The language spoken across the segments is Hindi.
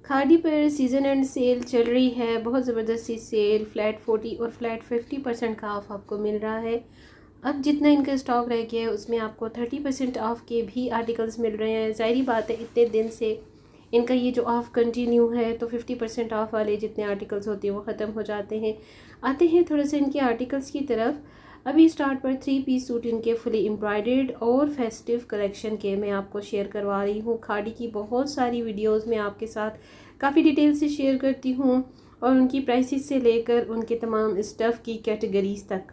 खादी पर सीज़न एंड सेल चल रही है, बहुत ज़बरदस्त सी सेल। फ्लैट 40 और फ्लैट 50% का ऑफ़ आपको मिल रहा है। अब जितना इनका स्टॉक रह गया है उसमें आपको 30% ऑफ़ के भी आर्टिकल्स मिल रहे हैं। ज़ाहिर बात है इतने दिन से इनका ये जो ऑफ़ कंटिन्यू है तो 50% ऑफ़ वाले जितने आर्टिकल्स होते हैं वो ख़त्म हो जाते हैं। आते हैं थोड़ा सा इनके आर्टिकल्स की तरफ। अभी स्टार्ट पर 3 पीस सूट इनके फुली एम्ब्रॉयडर्ड और फेस्टिव कलेक्शन के मैं आपको शेयर करवा रही हूँ। खादी की बहुत सारी वीडियोस में आपके साथ काफ़ी डिटेल से शेयर करती हूँ और उनकी प्राइसेस से लेकर उनके तमाम स्टफ़ की कैटेगरीज तक।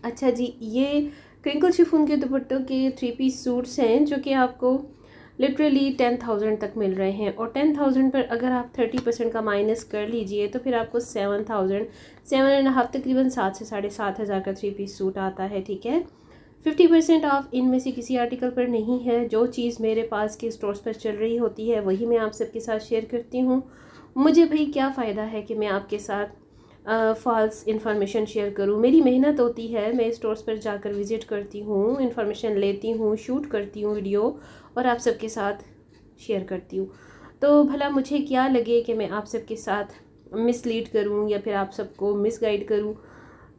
अच्छा जी, ये क्रिंकल शिफॉन के दुपट्टों के 3 पीस सूट्स हैं जो कि आपको लिटरली 10,000 तक मिल रहे हैं। और 10,000 पर अगर आप 30% का माइनस कर लीजिए तो फिर आपको 7,000, 7.5 तकरीबन 7 से 7,500 का 3 पीस सूट आता है। ठीक है, 50% ऑफ इनमें से किसी आर्टिकल पर नहीं है। जो चीज़ मेरे पास के स्टोर्स पर चल रही होती है वही मैं आप सबके साथ शेयर करती हूँ। मुझे भाई क्या फ़ायदा है कि मैं आपके साथ फॉल्स इन्फॉर्मेशन शेयर करूँ। मेरी मेहनत होती है, मैं स्टोर्स पर जाकर विज़िट करती हूँ, इन्फॉर्मेशन लेती हूँ, शूट करती हूँ वीडियो और आप सबके साथ शेयर करती हूँ। तो भला मुझे क्या लगे कि मैं आप सबके साथ मिसलीड करूँ या फिर आप सबको मिसगाइड करूँ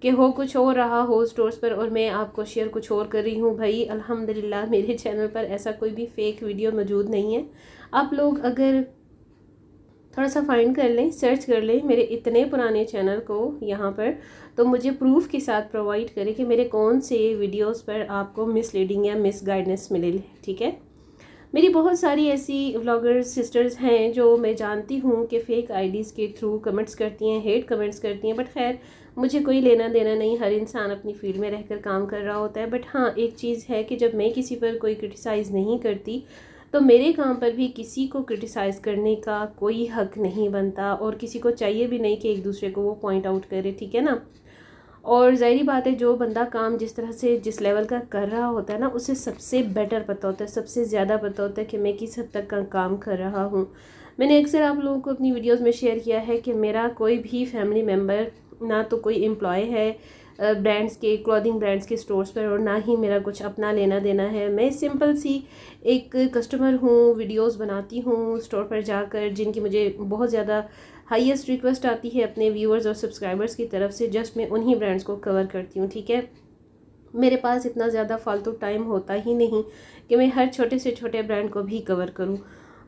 कि हो कुछ हो रहा हो स्टोर्स पर और मैं आपको शेयर कुछ और कर रही हूँ। भाई अल्हम्दुलिल्लाह मेरे चैनल पर ऐसा कोई भी फ़ेक वीडियो मौजूद नहीं है। आप लोग अगर थोड़ा सा फाइंड कर लें, सर्च कर लें मेरे इतने पुराने चैनल को यहाँ पर, तो मुझे प्रूफ के साथ प्रोवाइड करें कि मेरे कौन से वीडियोस पर आपको मिसलीडिंग या मिसगाइडेंस मिले। ठीक है, मेरी बहुत सारी ऐसी व्लॉगर्स सिस्टर्स हैं जो मैं जानती हूँ कि फ़ेक आईडीज़ के थ्रू कमेंट्स करती हैं, हेट कमेंट्स करती हैं, बट खैर मुझे कोई लेना देना नहीं। हर इंसान अपनी फील्ड में रहकर काम कर रहा होता है। बट हाँ, एक चीज़ है कि जब मैं किसी पर कोई क्रिटिसाइज़ नहीं करती तो मेरे काम पर भी किसी को क्रिटिसाइज़ करने का कोई हक नहीं बनता और किसी को चाहिए भी नहीं कि एक दूसरे को वो पॉइंट आउट करे। ठीक है ना। और ज़ाहिरी बात है जो बंदा काम जिस तरह से जिस लेवल का कर रहा होता है ना, उसे सबसे बेटर पता होता है, सबसे ज़्यादा पता होता है कि मैं किस हद तक का काम कर रहा हूँ। मैंने अक्सर आप लोगों को अपनी वीडियोस में शेयर किया है कि मेरा कोई भी फैमिली मेम्बर ना तो कोई एम्प्लॉय है ब्रांड्स के, क्लॉथिंग ब्रांड्स के स्टोर्स पर, और ना ही मेरा कुछ अपना लेना देना है। मैं सिंपल सी एक कस्टमर हूँ, वीडियोस बनाती हूँ स्टोर पर जाकर, जिनकी मुझे बहुत ज़्यादा हाईएस्ट रिक्वेस्ट आती है अपने व्यूअर्स और सब्सक्राइबर्स की तरफ से। जस्ट मैं उन्हीं ब्रांड्स को कवर करती हूँ। ठीक है, मेरे पास इतना ज़्यादा फालतू टाइम होता ही नहीं कि मैं हर छोटे से छोटे ब्रांड को भी कवर करूँ।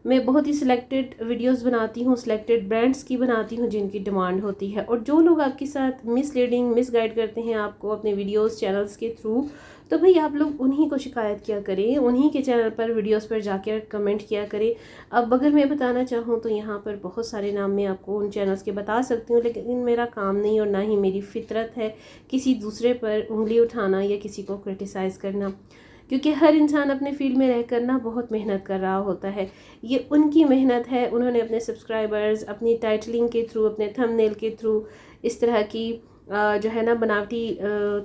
मैं बहुत ही सिलेक्टेड वीडियोस बनाती हूँ, सिलेक्टेड ब्रांड्स की बनाती हूँ जिनकी डिमांड होती है। और जो लोग आपके साथ मिसलीडिंग, मिसगाइड करते हैं आपको अपने वीडियोस चैनल्स के थ्रू, तो भाई आप लोग उन्हीं को शिकायत किया करें, उन्हीं के चैनल पर वीडियोस पर जाकर कमेंट किया करें। अब अगर मैं बताना चाहूँ तो यहाँ पर बहुत सारे नाम मैं आपको उन चैनल्स के बता सकती हूँ, लेकिन मेरा काम नहीं और ना ही मेरी फितरत है किसी दूसरे पर उंगली उठाना या किसी को क्रिटिसाइज़ करना, क्योंकि हर इंसान अपने फील्ड में रहकर ना बहुत मेहनत कर रहा होता है। ये उनकी मेहनत है, उन्होंने अपने सब्सक्राइबर्स अपनी टाइटलिंग के थ्रू, अपने थंबनेल के थ्रू इस तरह की जो है ना बनावटी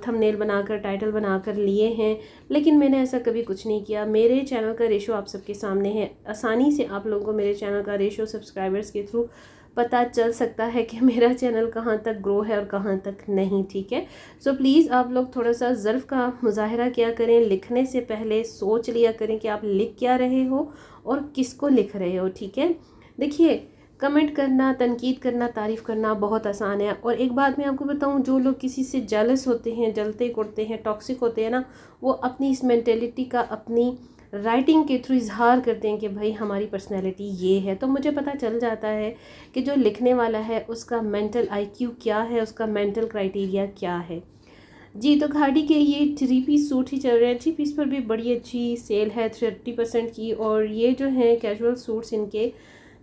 थंबनेल बनाकर, टाइटल बनाकर लिए हैं। लेकिन मैंने ऐसा कभी कुछ नहीं किया। मेरे चैनल का रेशो आप सबके सामने है। आसानी से आप लोगों को मेरे चैनल का रेशो सब्सक्राइबर्स के थ्रू पता चल सकता है कि मेरा चैनल कहाँ तक ग्रो है और कहाँ तक नहीं। ठीक है, सो प्लीज़ आप लोग थोड़ा सा ज़र्फ़ का मुज़ाहरा किया करें। लिखने से पहले सोच लिया करें कि आप लिख क्या रहे हो और किसको लिख रहे हो। ठीक है, देखिए कमेंट करना, तनकीद करना, तारीफ़ करना बहुत आसान है। और एक बात मैं आपको बताऊं, जो लोग किसी से जेलस होते हैं, जलते कुड़ते हैं, टॉक्सिक होते हैं ना, वो अपनी इस मेंटेलिटी का अपनी राइटिंग के थ्रू इजहार करते हैं कि भाई हमारी पर्सनैलिटी ये है। तो मुझे पता चल जाता है कि जो लिखने वाला है उसका मेंटल आईक्यू क्या है, उसका मेंटल क्राइटेरिया क्या है। जी, तो खादी के ये 3 पीस सूट ही चल रहे हैं। 3 पीस पर भी बड़ी अच्छी सेल है 30% की। और ये जो हैं कैजुअल सूट्स, इनके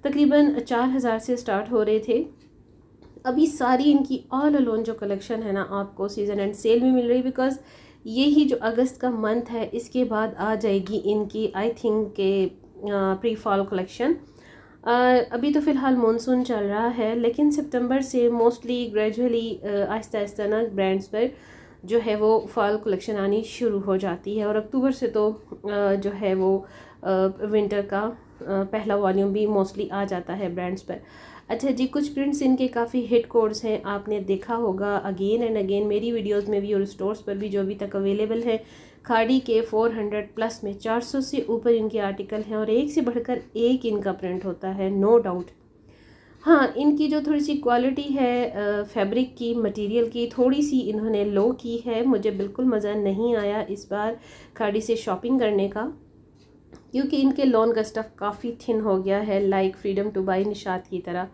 तकरीबन 4,000 से स्टार्ट हो रहे थे। अभी सारी इनकी ऑल अलोन जो कलेक्शन है ना, आपको सीज़न एंड सेल में मिल रही, बिकॉज़ ये ही जो अगस्त का मंथ है इसके बाद आ जाएगी इनकी आई थिंक के प्री फॉल कलेक्शन। अभी तो फ़िलहाल मानसून चल रहा है, लेकिन सितंबर से मोस्टली ग्रेजुअली आहिस्ता आहिस्ता ना ब्रांड्स पर जो है वो फॉल कलेक्शन आनी शुरू हो जाती है। और अक्टूबर से तो जो है वो विंटर का पहला वॉल्यूम भी मोस्टली आ जाता है ब्रांड्स पर। अच्छा जी, कुछ प्रिंट्स इनके काफ़ी हिट कोड्स हैं, आपने देखा होगा अगेन एंड अगेन मेरी वीडियोस में भी और स्टोर्स पर भी जो अभी तक अवेलेबल है। खाड़ी के 400 प्लस में 400 से ऊपर इनके आर्टिकल हैं और एक से बढ़कर एक इनका प्रिंट होता है, नो डाउट। हाँ, इनकी जो थोड़ी सी क्वालिटी है फैब्रिक की, मटेरियल की, थोड़ी सी इन्होंने लो की है। मुझे बिल्कुल मज़ा नहीं आया इस बार खाड़ी से शॉपिंग करने का, क्योंकि इनके लॉन का स्टफ़ काफ़ी थिन हो गया है, like freedom two by Nishat की तरह।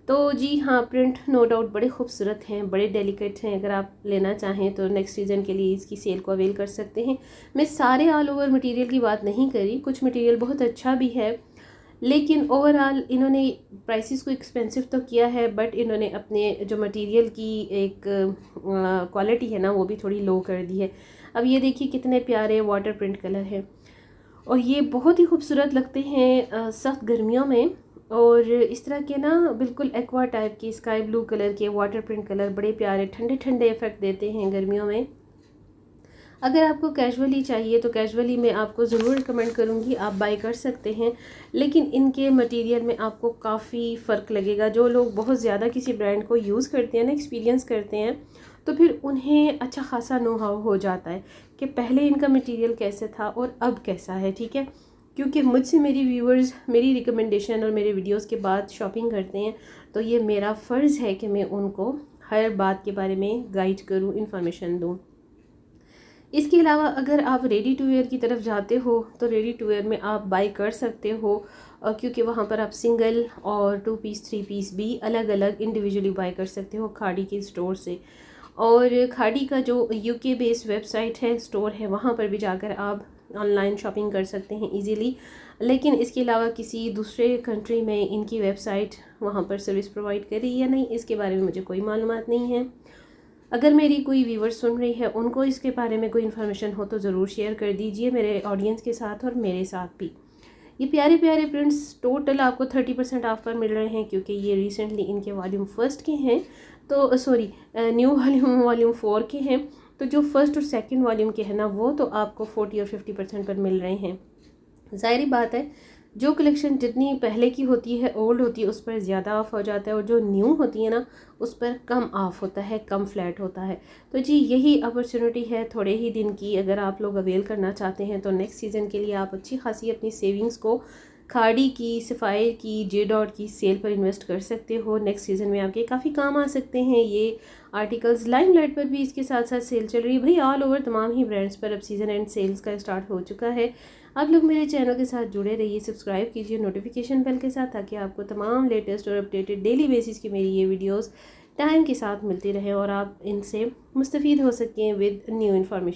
तो जी हाँ, प्रिंट नो डाउट बड़े खूबसूरत हैं, बड़े डेलिकेट हैं। अगर आप लेना चाहें तो नेक्स्ट सीज़न के लिए इसकी सेल को अवेल कर सकते हैं। मैं सारे ऑल ओवर मटेरियल की बात नहीं करी, कुछ मटेरियल बहुत अच्छा भी है, लेकिन ओवरऑल इन्होंने प्राइसेस को एक्सपेंसिव तो किया है, बट इन्होंने अपने जो मटेरियल की एक क्वालिटी है ना, वो भी थोड़ी लो कर दी है। अब ये देखिए कितने प्यारे वाटर प्रिंट कलर है, और ये बहुत ही खूबसूरत लगते हैं सख्त गर्मियों में। और इस तरह के ना बिल्कुल एक्वा टाइप की स्काई ब्लू कलर के वाटर प्रिंट कलर बड़े प्यारे ठंडे ठंडे इफ़ेक्ट देते हैं गर्मियों में। अगर आपको कैजुअली चाहिए तो कैजुअली मैं आपको ज़रूर रिकमेंड करूँगी, आप बाय कर सकते हैं, लेकिन इनके मटेरियल में आपको काफ़ी फ़र्क लगेगा। जो लोग बहुत ज़्यादा किसी ब्रांड को यूज़ करते हैं ना, एक्सपीरियंस करते हैं, तो फिर उन्हें अच्छा खासा नो हाउ हो जाता है कि पहले इनका मटेरियल कैसे था और अब कैसा है, ठीक है। क्योंकि मुझसे मेरी व्यूअर्स मेरी रिकमेंडेशन और मेरे वीडियोस के बाद शॉपिंग करते हैं, तो ये मेरा फ़र्ज़ है कि मैं उनको हर बात के बारे में गाइड करूँ, इन्फॉर्मेशन दूँ। इसके अलावा अगर आप रेडी टू वेयर की तरफ जाते हो तो रेडी टू वेयर में आप बाय कर सकते हो, क्योंकि वहाँ पर आप सिंगल और 2 पीस 3 पीस भी अलग अलग इंडिविजुअली बाय कर सकते हो खाड़ी के स्टोर से। और खाड़ी का जो यूके बेस्ड वेबसाइट है, स्टोर है, वहाँ पर भी जाकर आप ऑनलाइन शॉपिंग कर सकते हैं इजीली। लेकिन इसके अलावा किसी दूसरे कंट्री में इनकी वेबसाइट वहाँ पर सर्विस प्रोवाइड करी या नहीं, इसके बारे में मुझे कोई मालूमात नहीं है। अगर मेरी कोई व्यूवर सुन रही है, उनको इसके बारे में कोई इन्फॉर्मेशन हो तो ज़रूर शेयर कर दीजिए मेरे ऑडियंस के साथ और मेरे साथ भी। ये प्यारे प्यारे प्रिंट्स टोटल आपको 30% ऑफ पर मिल रहे हैं, क्योंकि ये रिसेंटली इनके वॉल्यूम 1 के हैं, तो सॉरी न्यू वॉल्यूम 4 के हैं। तो जो फर्स्ट और सेकंड वॉल्यूम के हैं ना, वो तो आपको 40 और 50% पर मिल रहे हैं। ज़ाहिर बात है, जो कलेक्शन जितनी पहले की होती है, ओल्ड होती है, उस पर ज़्यादा ऑफ हो जाता है, और जो न्यू होती है ना, उस पर कम ऑफ होता है, कम फ्लैट होता है। तो जी यही अपॉर्चुनिटी है थोड़े ही दिन की, अगर आप लोग अवेल करना चाहते हैं तो नेक्स्ट सीज़न के लिए आप अच्छी खासी अपनी सेविंग्स को खाड़ी की, सफ़ायर की, जे डॉट की सेल पर इन्वेस्ट कर सकते हो। नेक्स्ट सीज़न में आपके काफ़ी काम आ सकते हैं ये आर्टिकल्स। लाइमलाइट पर भी इसके साथ साथ सेल चल रही है भाई, ऑल ओवर तमाम ही ब्रांड्स पर अब सीज़न एंड सेल्स का स्टार्ट हो चुका है। आप लोग मेरे चैनल के साथ जुड़े रहिए, सब्सक्राइब कीजिए नोटिफिकेशन बेल के साथ, ताकि आपको तमाम लेटेस्ट और अपडेटेड डेली बेसिस की मेरी ये वीडियोस टाइम के साथ मिलती रहें और आप इनसे मुस्तफ़ीद हो सकें विद न्यू इन्फॉर्मेशन।